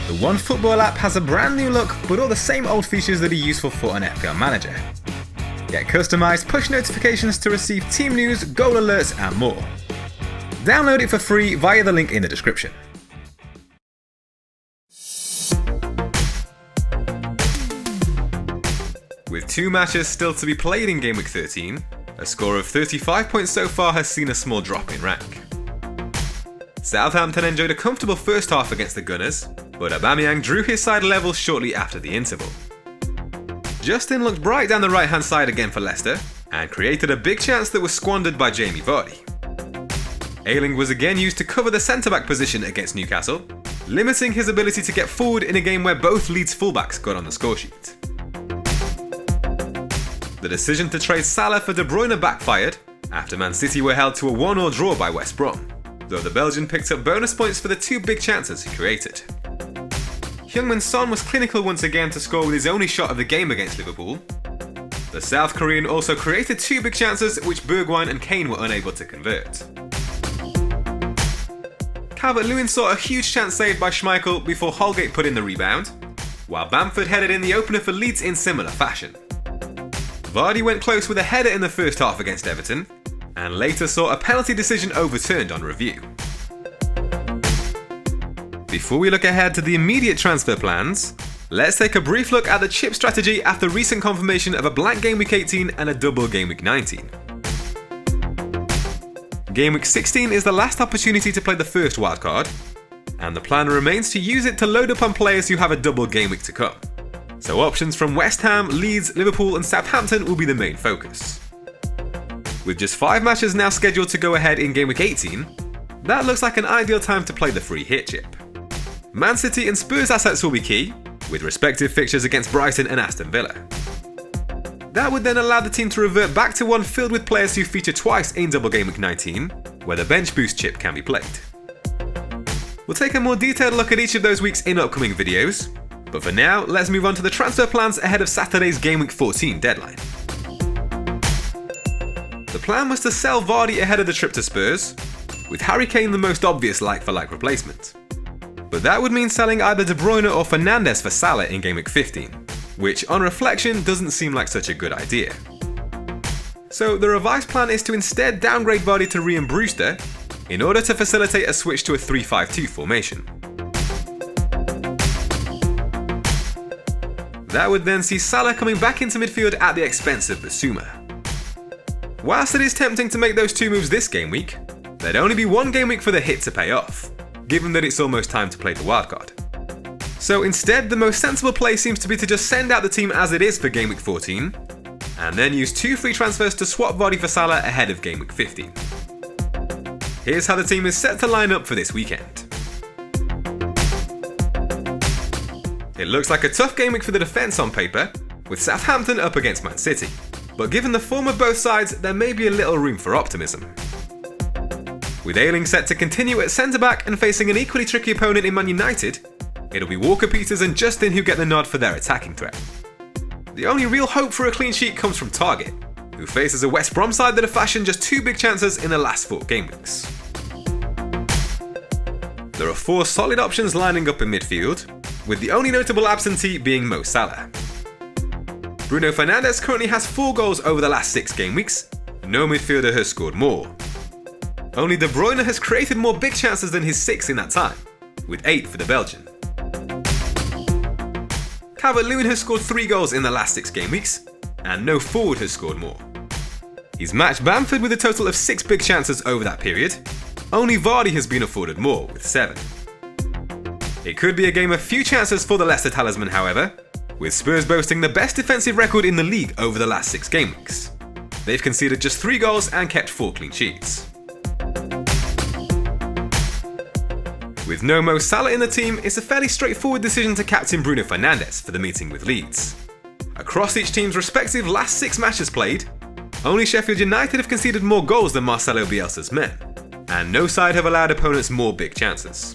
The OneFootball app has a brand new look, but all the same old features that are useful for an FPL manager. Get customized push notifications to receive team news, goal alerts, and more. Download it for free via the link in the description. With 2 matches still to be played in Game Week 13, a score of 35 points so far has seen a small drop in rank. Southampton enjoyed a comfortable first half against the Gunners, but Aubameyang drew his side level shortly after the interval. Justin looked bright down the right-hand side again for Leicester, and created a big chance that was squandered by Jamie Vardy. Ayling was again used to cover the centre-back position against Newcastle, limiting his ability to get forward in a game where both Leeds fullbacks got on the scoresheet. The decision to trade Salah for De Bruyne backfired after Man City were held to a 1-1 draw by West Brom, though the Belgian picked up bonus points for the 2 big chances he created. Heung-min Son was clinical once again to score with his only shot of the game against Liverpool. The South Korean also created 2 big chances which Bergwijn and Kane were unable to convert. Calvert-Lewin saw a huge chance saved by Schmeichel before Holgate put in the rebound, while Bamford headed in the opener for Leeds in similar fashion. Vardy went close with a header in the first half against Everton, and later saw a penalty decision overturned on review. Before we look ahead to the immediate transfer plans, let's take a brief look at the chip strategy after recent confirmation of a blank Game Week 18 and a double Game Week 19. Game Week 16 is the last opportunity to play the first wildcard, and the plan remains to use it to load up on players who have a double game week to come. So options from West Ham, Leeds, Liverpool and Southampton will be the main focus. With just 5 matches now scheduled to go ahead in Game Week 18, that looks like an ideal time to play the free hit chip. Man City and Spurs assets will be key, with respective fixtures against Brighton and Aston Villa. That would then allow the team to revert back to one filled with players who feature twice in Double Game Week 19, where the bench boost chip can be played. We'll take a more detailed look at each of those weeks in upcoming videos, but for now, let's move on to the transfer plans ahead of Saturday's Game Week 14 deadline. The plan was to sell Vardy ahead of the trip to Spurs, with Harry Kane the most obvious like-for-like replacement. But that would mean selling either De Bruyne or Fernandes for Salah in Game Week 15, which on reflection doesn't seem like such a good idea. So the revised plan is to instead downgrade Vardy to Ryan Brewster in order to facilitate a switch to a 3-5-2 formation. That would then see Salah coming back into midfield at the expense of Bissouma. Whilst it is tempting to make those 2 moves this game week, there'd only be 1 game week for the hit to pay off, given that it's almost time to play the wildcard. So instead, the most sensible play seems to be to just send out the team as it is for Game Week 14, and then use 2 free transfers to swap Vardy for Salah ahead of Game Week 15. Here's how the team is set to line up for this weekend. It looks like a tough game week for the defence on paper, with Southampton up against Man City, but given the form of both sides, there may be a little room for optimism. With Ayling set to continue at centre-back and facing an equally tricky opponent in Man United, it'll be Walker-Peters and Justin who get the nod for their attacking threat. The only real hope for a clean sheet comes from Target, who faces a West Brom side that have fashioned just 2 big chances in the last 4 game weeks. There are 4 solid options lining up in midfield, with the only notable absentee being Mo Salah. Bruno Fernandes currently has 4 goals over the last 6 game weeks. No midfielder has scored more. Only De Bruyne has created more big chances than his 6 in that time, with 8 for the Belgian. Calvert-Lewin has scored 3 goals in the last 6 game weeks, and no forward has scored more. He's matched Bamford with a total of 6 big chances over that period. Only Vardy has been afforded more, with 7. It could be a game of few chances for the Leicester talisman, however, with Spurs boasting the best defensive record in the league over the last 6 game weeks. They've conceded just 3 goals and kept 4 clean sheets. With no Mo Salah in the team, it's a fairly straightforward decision to captain Bruno Fernandes for the meeting with Leeds. Across each team's respective last 6 matches played, only Sheffield United have conceded more goals than Marcelo Bielsa's men, and no side have allowed opponents more big chances.